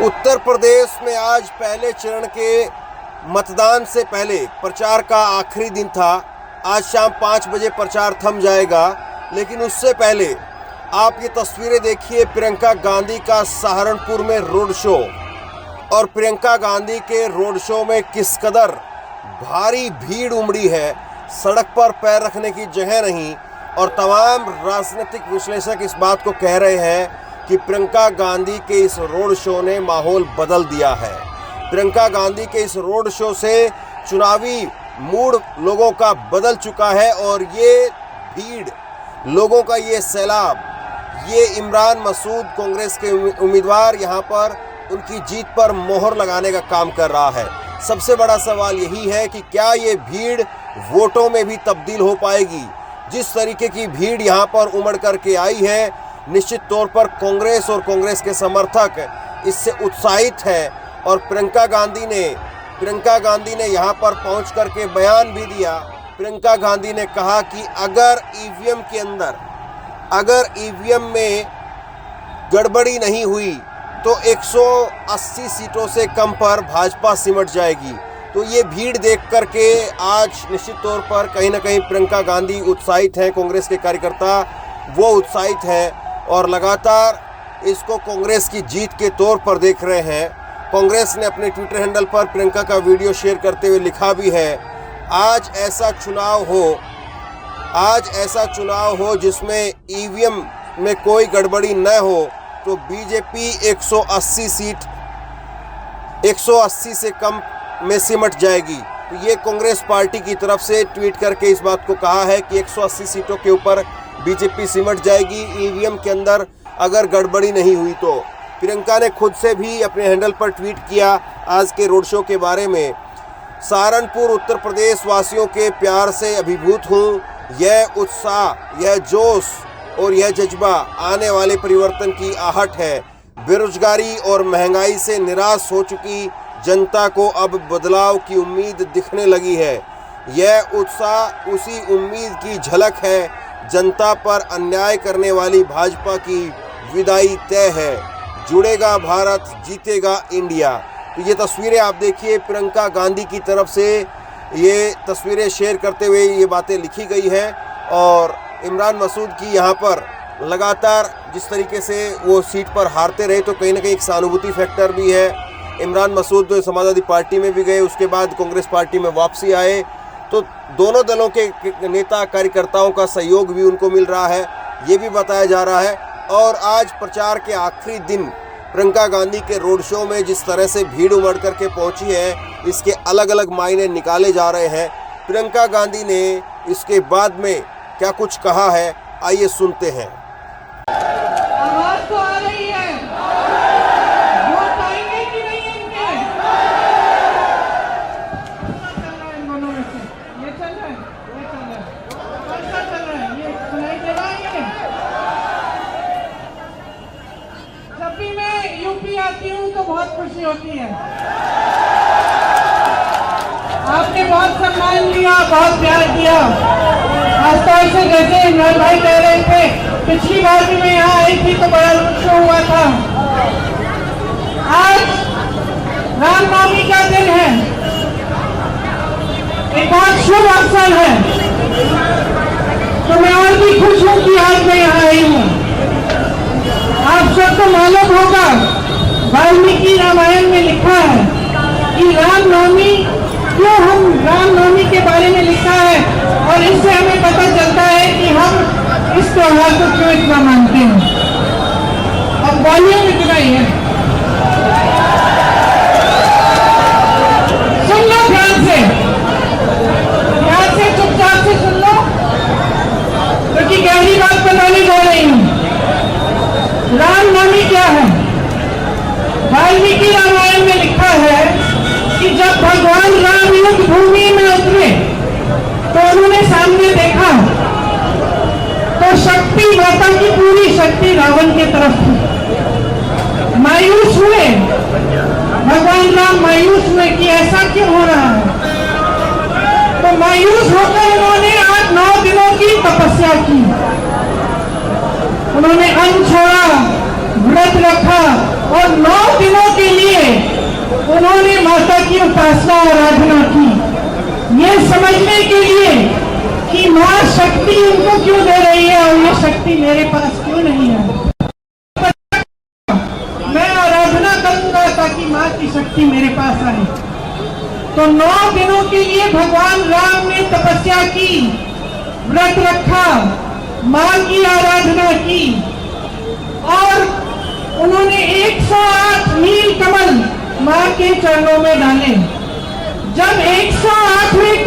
उत्तर प्रदेश में आज पहले चरण के मतदान से पहले प्रचार का आखिरी दिन था। आज शाम 5 बजे प्रचार थम जाएगा, लेकिन उससे पहले आप ये तस्वीरें देखिए प्रियंका गांधी का सहारनपुर में रोड शो। और प्रियंका गांधी के रोड शो में किस कदर भारी भीड़ उमड़ी है, सड़क पर पैर रखने की जगह नहीं। और तमाम राजनीतिक विश्लेषक इस बात को कह रहे हैं कि प्रियंका गांधी के इस रोड शो ने माहौल बदल दिया है। प्रियंका गांधी के इस रोड शो से चुनावी मूड लोगों का बदल चुका है और ये भीड़, लोगों का ये सैलाब, ये इमरान मसूद कांग्रेस के उम्मीदवार यहाँ पर उनकी जीत पर मोहर लगाने का काम कर रहा है। सबसे बड़ा सवाल यही है कि क्या ये भीड़ वोटों में भी तब्दील हो पाएगी। जिस तरीके की भीड़ यहाँ पर उमड़ करके आई है, निश्चित तौर पर कांग्रेस और कांग्रेस के समर्थक इससे उत्साहित हैं। और प्रियंका गांधी ने यहाँ पर पहुँच करके बयान भी दिया। प्रियंका गांधी ने कहा कि अगर ईवीएम में गड़बड़ी नहीं हुई तो 180 सीटों से कम पर भाजपा सिमट जाएगी। तो ये भीड़ देख करके आज निश्चित तौर पर कहीं ना कहीं प्रियंका गांधी उत्साहित हैं, कांग्रेस के कार्यकर्ता वो उत्साहित हैं और लगातार इसको कांग्रेस की जीत के तौर पर देख रहे हैं। कांग्रेस ने अपने ट्विटर हैंडल पर प्रियंका का वीडियो शेयर करते हुए लिखा भी है, आज ऐसा चुनाव हो जिसमें ईवीएम में कोई गड़बड़ी न हो तो बीजेपी 180 से कम में सिमट जाएगी। तो ये कांग्रेस पार्टी की तरफ से ट्वीट करके इस बात को कहा है कि 180 सीटों के ऊपर बीजेपी सिमट जाएगी ईवीएम के अंदर अगर गड़बड़ी नहीं हुई तो। प्रियंका ने खुद से भी अपने हैंडल पर ट्वीट किया आज के रोड शो के बारे में। सहारनपुर उत्तर प्रदेश वासियों के प्यार से अभिभूत हूँ। यह उत्साह, यह जोश और यह जज्बा आने वाले परिवर्तन की आहट है। बेरोजगारी और महंगाई से निराश हो चुकी जनता को अब बदलाव की उम्मीद दिखने लगी है। यह उत्साह उसी उम्मीद की झलक है। जनता पर अन्याय करने वाली भाजपा की विदाई तय है। जुड़ेगा भारत, जीतेगा इंडिया। तो ये तस्वीरें आप देखिए, प्रियंका गांधी की तरफ से ये तस्वीरें शेयर करते हुए ये बातें लिखी गई है। और इमरान मसूद की यहाँ पर लगातार जिस तरीके से वो सीट पर हारते रहे तो कहीं ना कहीं एक सहानुभूति फैक्टर भी है। इमरान मसूद तो समाजवादी पार्टी में भी गए, उसके बाद कांग्रेस पार्टी में वापसी आए, तो दोनों दलों के नेता कार्यकर्ताओं का सहयोग भी उनको मिल रहा है, ये भी बताया जा रहा है। और आज प्रचार के आखिरी दिन प्रियंका गांधी के रोड शो में जिस तरह से भीड़ उमड़ करके पहुंची है, इसके अलग अलग मायने निकाले जा रहे हैं। प्रियंका गांधी ने इसके बाद में क्या कुछ कहा है, आइए सुनते हैं। आवाज तो आ रही है, वोट आएंगे कि नहीं इनके? चल रहा है इन दोनों में से, ये चल रहा है, कौन सा चल रहा है? ये सुनाई दे रहा है ये? जब भी मैं यूपी आती हूँ तो बहुत खुशी होती है। आपने बहुत सम्मान दिया, बहुत प्यार दिया। खासतौर से जैसे इमरान भाई कह रहे थे, पिछली बार भी मैं यहाँ आई थी तो बड़ा शो हुआ था। आज रामनवमी का दिन है, एक बहुत शुभ अवसर है, तो मैं और भी खुश हूँ कि आज मैं यहाँ आई हूँ। आप सबको मालूम होगा, वाल्मीकि रामायण में लिखा है कि रामनवमी, क्यों हम रामनवमी के बारे में लिखा है और इससे हमें पता चलता है कि हम इस त्योहार को क्यों इतना मानते हैं। अब वॉल्यूम इतना ही है, सुन लो ध्यान से चुपचाप से सुन लो, क्योंकि गहरी बात बताने जा रही हूँ। रामनवमी क्या है? वाल्मीकि रामायण में लिखा है कि जब भगवान राम युद्ध भूमि में उतरे तो उन्होंने सामने देखा तो शक्ति, माता की पूरी शक्ति रावण के तरफ थी। मायूस हुए भगवान राम, मायूस हुए कि ऐसा क्यों हो रहा है। तो मायूस होकर उन्होंने 8-9 दिनों की तपस्या की। उन्होंने अन्न छोड़ा, व्रत रखा और 9 दिनों के उन्होंने माता की उपासना आराधना की, ये समझने के लिए कि माँ शक्ति उनको क्यों दे रही है और ये शक्ति मेरे पास क्यों नहीं है। मैं आराधना करूंगा ताकि माँ की शक्ति मेरे पास आए। तो 9 दिनों के लिए भगवान राम ने तपस्या की, व्रत रखा, माँ की आराधना की और उन्होंने 108 नील कमल माँ के चरणों में डाले। जब 108वें नील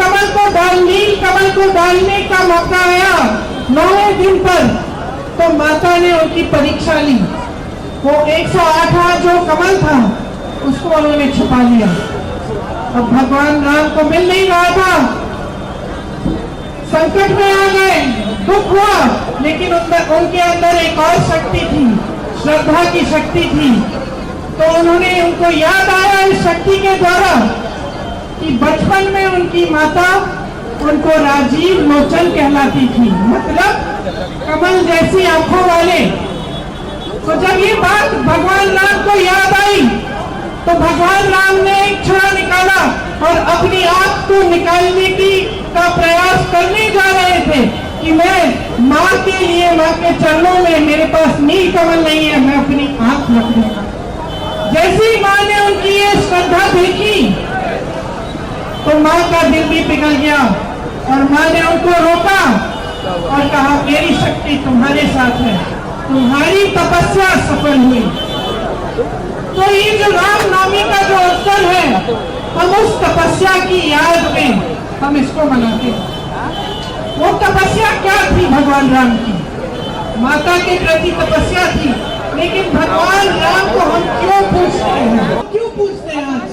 कमल को डालने का मौका आया 9वें दिन पर, तो माता ने उनकी परीक्षा ली। वो 108वां जो कमल था उसको उन्होंने छुपा लिया। अब भगवान राम को मिल नहीं रहा था, संकट में आ गए, दुख हुआ, लेकिन उनके अंदर एक और शक्ति थी, श्रद्धा की शक्ति थी। तो उन्होंने उनको याद आया इस शक्ति के द्वारा कि बचपन में उनकी माता उनको राजीव लोचन कहलाती थी, मतलब कमल जैसी आंखों वाले। तो जब ये बात भगवान राम को याद आई तो भगवान राम ने एक छुरा निकाला और अपनी आंख को निकालने का प्रयास करने जा रहे थे कि मैं माँ के लिए, माँ के चरणों में मेरे पास नील कमल नहीं है, मैं अपनी आंख रख दूंगा। जैसे ही माँ ने उनकी ये श्रद्धा देखी तो माँ का दिल भी पिघल गया और माँ ने उनको रोका और कहा, मेरी शक्ति तुम्हारे साथ है, तुम्हारी तपस्या सफल हुई। तो ये जो रामनवमी का जो अवसर है, हम उस तपस्या की याद में हम इसको मनाते हैं। वो तपस्या क्या थी भगवान राम की? माता के प्रति तपस्या थी, लेकिन भगवान राम को हम क्यों पूछते हैं? क्यों पूछते हैं आज?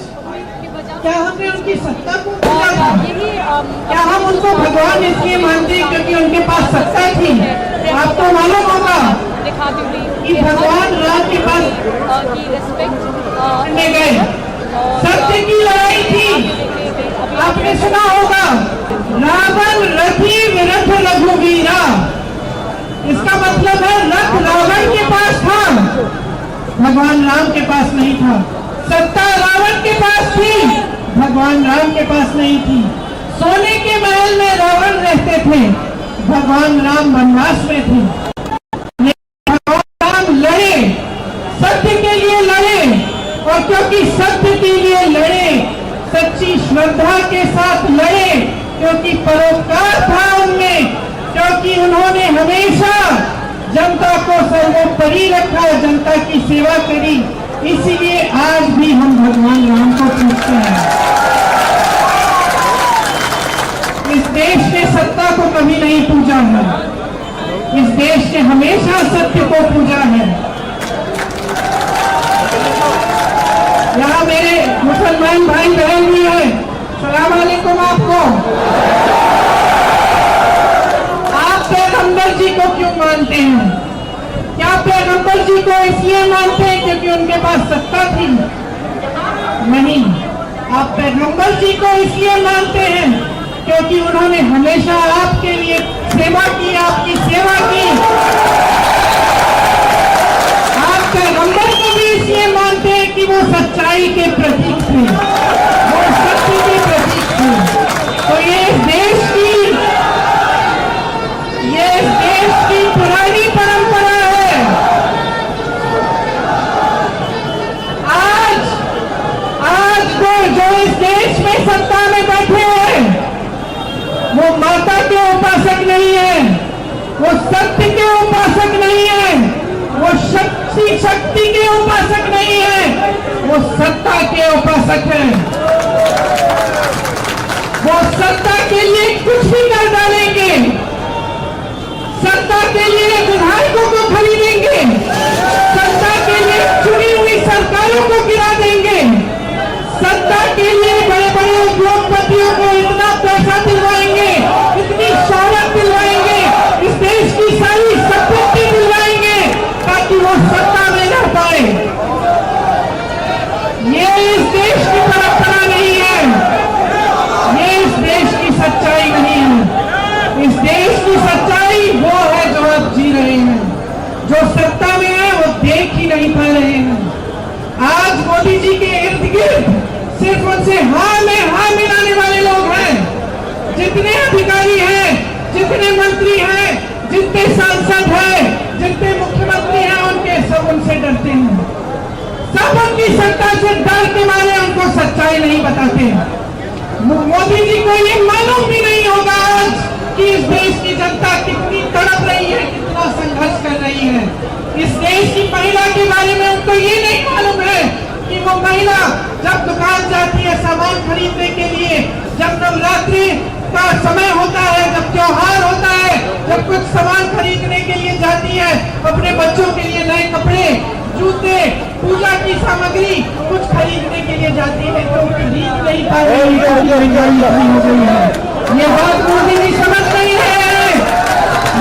क्या हमने उनकी सत्ता को पूछा था? क्या हम उनको भगवान इसलिए मानते हैं क्योंकि उनके पास सत्ता थी? आपको मालूम होगा कि भगवान राम के पास करने गए, सत्य की लड़ाई थी। आपने सुना होगा, रावण रथी विरथ रघुवीरा। इसका मतलब है रथ रावण के पास था, भगवान राम के पास नहीं था। सत्ता रावण के पास थी, भगवान राम के पास नहीं थी। सोने के महल में रावण रहते थे, भगवान राम वनवास में थे। भगवान राम लड़े, सत्य के लिए लड़े, और क्योंकि सत्य के लिए लड़े, सच्ची श्रद्धा के साथ लड़े, क्योंकि परोपकार था उनमें, क्योंकि उन्होंने हमेशा जनता को सर्वोपरि रखा, जनता की सेवा करी। इसीलिए आज भी हम भगवान राम को पूछते हैं। इस देश ने सत्ता को कभी नहीं पूजा है, इस देश ने हमेशा सत्य को पूजा है। यहाँ मेरे मुसलमान भाई बहन भी है, सलाम अलैकुम आपको। आप पैगंबर जी को क्यों मानते हैं? क्या पैगंबर जी को इसलिए मानते हैं क्योंकि उनके पास सत्ता थी? नहीं, आप पैगंबर जी को इसलिए मानते हैं क्योंकि उन्होंने हमेशा आपके लिए सेवा की, आपकी सेवा की। आप पैगंबर को भी इसलिए मानते हैं कि वो सच्चाई के प्रतीक थे, वो सत्य के प्रतीक थे। तो ये देश की पुरानी परंपरा है। आज तो जो इस देश में सत्ता में बैठे हैं, वो माता के उपासक नहीं है, वो सत्य के उपासक नहीं है, वो शक्ति के उपासक नहीं है, वो सत्ता के उपासक है। वो सत्ता के लिए कुछ भी कर डालेंगे, सत्ता के लिए विधायकों को खरीदेंगे, सत्ता के लिए चुनी हुई सरकारों को गिरा देंगे, सत्ता के लिए बड़े बड़े उद्योगपतियों को इतना पैसा दिलवाएंगे, इतनी शौहरत दिलवाएंगे, इस देश की सारी संपत्ति दिलवाएंगे ताकि वो सत्ता में रह पाए। ये इस देश की परंपरा नहीं है, ये इस देश की सच्चाई नहीं है। इस देश की सच्चाई वो है जो आप जी रहे हैं, जो सत्ता में है वो देख ही नहीं पा रहे हैं। आज मोदी जी के इर्द गिर्द सिर्फ उनसे हाँ में हाँ मिलाने वाले लोग हैं। जितने अधिकारी हैं, जितने मंत्री हैं, जितने सांसद हैं, जितने मुख्यमंत्री हैं, उनके सब उनसे डरते हैं। सब उनकी सत्ता से डर के मारे उनको सच्चाई नहीं बताते। मोदी जी को ये मालूम भी नहीं होगा आज कि इस देश की जनता कितनी तड़प रही है, कितना संघर्ष कर रही है। इस देश की महिला के बारे में उनको ये नहीं मालूम है कि वो महिला जब दुकान जाती है सामान खरीदने के लिए, जब नवरात्रि का समय होता है, जब त्योहार होता है, जब कुछ सामान खरीदने के लिए जाती है, अपने बच्चों के लिए नए कपड़े, जूते, पूजा की सामग्री कुछ खरीदने के लिए जाती है तो खरीद नहीं पा रही है, महंगाई हो गई है। ये बात मोदी जी समझ रही है,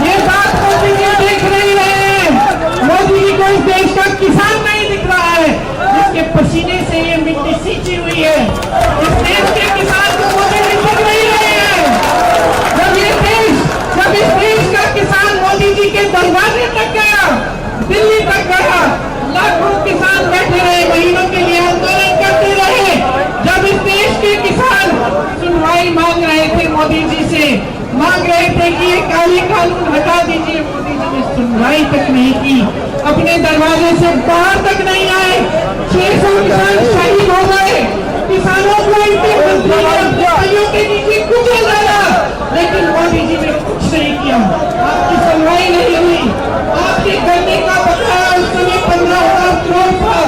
ये बात मोदी जी देख रही है। मोदी जी को इस देश का किसान नहीं दिख रहा है, जिसके पसीने से ये मिट्टी सींची हुई है। इस देश के किसान को मोदी जी दिख नहीं रहे हैं। जब इस देश का किसान मोदी जी के दरवाजे तक गया, दिल्ली तक गया, लाखों किसान बैठे रहे, महीनों के लिए आंदोलन करते रहे। जब इस देश के किसान सुनवाई मांग रहे थे मोदी जी से, मांग रहे थे कि ये काले कानून हटा दीजिए, मोदी जी ने सुनवाई तक नहीं की, अपने दरवाजे से बाहर तक नहीं आए। 600 किसान शहीद हो गए। किसानों को इनके मंत्रियों के नीचे कुचल डाला, लेकिन मोदी जी ने कुछ नहीं किया। आपकी सुनवाई नहीं हुई। आपके गन्ने का बकाया उस समय 15,000 करोड़ था,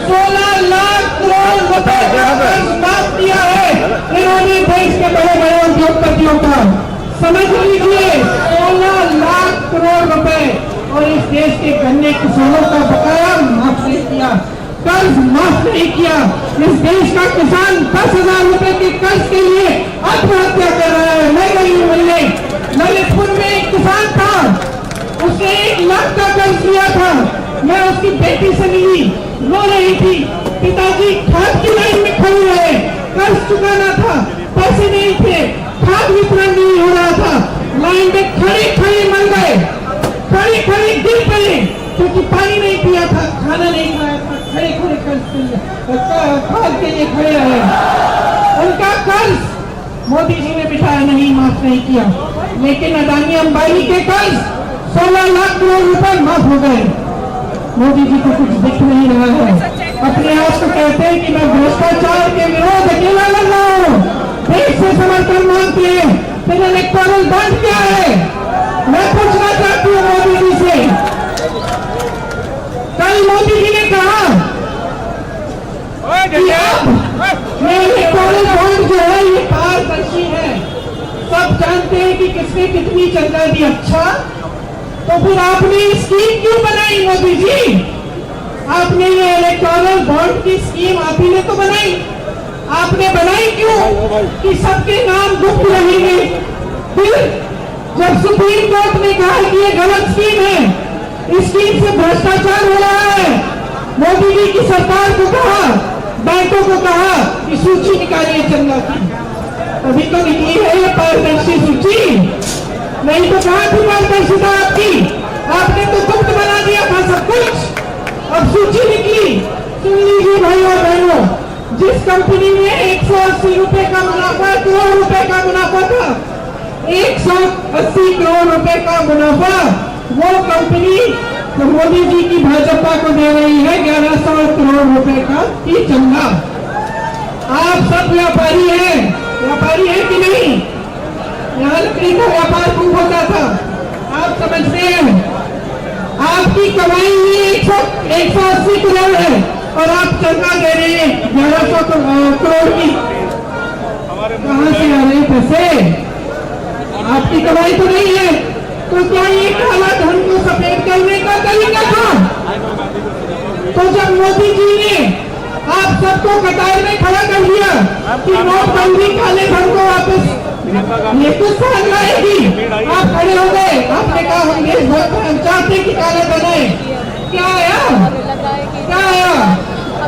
16 लाख करोड़ रुपए का कर्ज माफ किया है इन्होंने देश के बड़े बड़े उद्योगपतियों का। समझ लीजिए, 16 लाख करोड़ रुपए, और इस देश के गन्ने किसानों का बकाया माफ नहीं किया, कर्ज माफ नहीं किया। इस देश का किसान 10,000 रुपए के कर्ज के लिए आत्महत्या कर रहा है। मैं गई हूँ मिलने, ललितपुर में एक किसान था, उसने 1 लाख का कर्ज लिया था। मैं उसकी बेटी से मिली, रो रही थी, पिताजी खाद की लाइन में खड़े रहे, कर्ज चुकाना था, पैसे नहीं थे, खाद वितरण नहीं हो रहा था, लाइन में खड़े खड़े मर गए, खड़े खड़े गिर पड़े, क्योंकि पानी नहीं पिया था, खाना नहीं खाया था, खड़े खड़े खाद के लिए खड़े रहे। उनका कर्ज मोदी जी ने बिठाया नहीं, माफ नहीं किया, लेकिन अदानी अंबानी के कर्ज 16 लाख करोड़ रुपए माफ हो गए। मोदी जी को कुछ दिख नहीं रहा है। अपने आप को कहते हैं कि मैं भ्रष्टाचार के विरोध अकेला लड़ रहा हूँ, देश से समर्थन मांगते हैं, फिर इलेक्टोरल बॉन्ड क्या है? मैं पूछना चाहती हूँ मोदी जी से। कल मोदी जी ने कहा कि अब ये इलेक्टोरल बॉन्ड जो है ये पारदर्शी है, सब जानते हैं कि किसने कितनी चंदा दी। अच्छा, तो फिर आपने स्कीम क्यों बनाई मोदी जी? आपने ये इलेक्टोरल बॉन्ड की स्कीम आप ही ने तो बनाई। आपने बनाई क्यों? कि सबके नाम गुप्त रहेंगे। फिर जब सुप्रीम कोर्ट ने कहा कि ये गलत स्कीम है, इस स्कीम से भ्रष्टाचार हो रहा है, मोदी जी की सरकार को कहा, बैंकों को कहा कि सूची निकालिए चंदा की। अभी तो निकली है ये पारदर्शी सूची, नहीं तो कहां थी पारदर्शिता आपकी? आपने तो गुप्त बना दिया था सब कुछ। अब सूची निकली, सुन लीजिए भाइयों और बहनों, जिस कंपनी में 180 रुपए का मुनाफा, करोड़ रुपए का मुनाफा था, 180 करोड़ रुपए का मुनाफा वो कंपनी तो मोदी जी की भाजपा को दे रही है 1100 करोड़ रुपए का की चंदा। आप सब व्यापारी हैं, व्यापारी हैं कि नहीं? यहाँ लकड़ी का व्यापार खूब होता था, आप समझते हैं। आपकी कमाई ही 180 करोड़ है और आप चंदा दे रहे हैं 1100 करोड़ की। कहाँ से आ रहे पैसे? आपकी कमाई तो नहीं है, तो क्या ये काला धन को सफेद करने का तरीका था? तो जब मोदी जी ने आप सबको कतार में खड़ा कर दिया कि नोटबंदी काले धन को वापस ये कुछ साल लाएगी, आप खड़े हो गए, आपने कहा हम देशभक्त हम चाहते कि काले धन आए। क्या आया? क्या आया?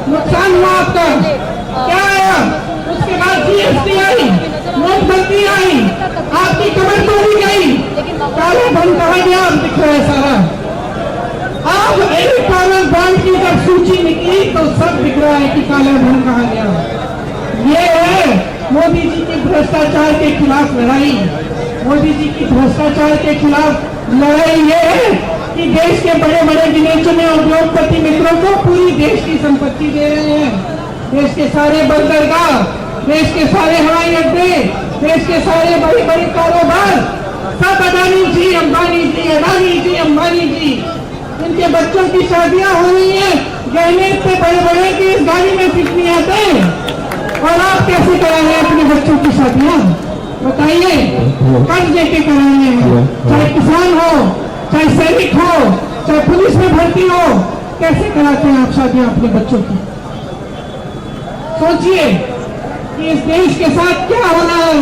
नुकसान हुआ आपका। क्या आया? उसके बाद जीएसटी आई, नोटबंदी आई, आपकी कमर तोड़ी गई, काला धन कहा गया? अब दिख रहा है सारा। अब इलेक्टोरल बॉन्ड की जब सूची निकली तो सब दिख रहा है कि काला धन कहा गया। मोदी जी की भ्रष्टाचार के खिलाफ लड़ाई, मोदी जी की भ्रष्टाचार के खिलाफ लड़ाई ये है कि देश के बड़े बड़े गिने चुने उद्योगपति मित्रों को पूरी देश की संपत्ति दे रहे हैं। देश के सारे बंदरगाह, देश के सारे हवाई अड्डे, देश के सारे बड़े बड़े कारोबार सब अडानी जी, अंबानी जी, अडानी जी, अंबानी जी, इनके बच्चों की शादियां हो रही हैं, गहने इतने बड़े बड़े कि इस गाड़ी में फिट नहीं आते। और आप कैसे करा रहे हैं अपने बच्चों की शादियां? बताइए, कर्ज लेके करा रहे हैं, चाहे किसान हो, चाहे सैनिक हो, चाहे पुलिस में भर्ती हो, कैसे कराते हैं आप शादियां अपने बच्चों की? सोचिए कि इस देश के साथ क्या हो रहा है।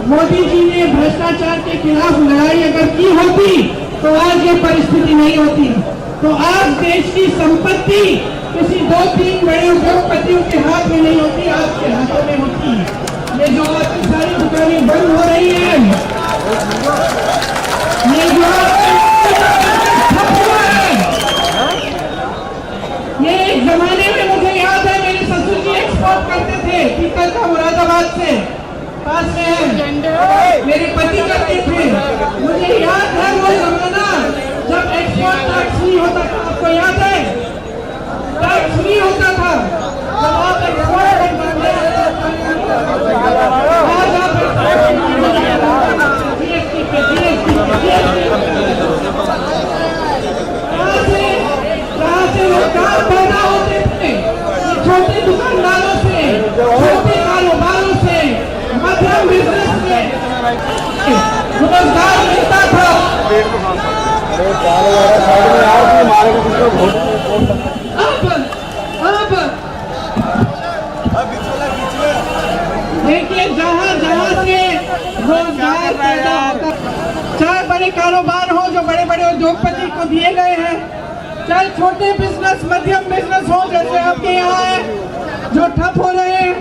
मोदी जी ने भ्रष्टाचार के खिलाफ लड़ाई अगर की होती तो आज ये परिस्थिति नहीं होती। तो आज देश की संपत्ति किसी 2-3 बड़े उद्योगपतियों के हाथ में नहीं होती, आपके हाथों में होती। ये जो आपकी सारी दुकानें बंद हो रही है, ये जो ठप हुआ है, ये एक जमाने में मुझे याद है मेरे ससुर जी एक्सपोर्ट करते थे पीतल का, मुरादाबाद से पास में है, मेरे पति करते थे। मुझे याद है वो जमाना जब एक्सपोर्ट टैक्स फ्री होता था, आपको याद है? टैक्स फ्री होता था जब आप एक्सपोर्ट करते पैदा होते थे छोटे दुकानदारों से, छोटे कारोबारों से, मध्यम बिजनेस से रोजगार मिलता था। देखिए जहाँ जहाँ से रोजगार पैदा होता, चाहे बड़े कारोबार हो जो बड़े बड़े उद्योगपति को दिए गए हैं, चाहे छोटे बिजनेस, मध्यम बिजनेस हो जैसे आपके यहाँ है जो ठप हो रहे हैं।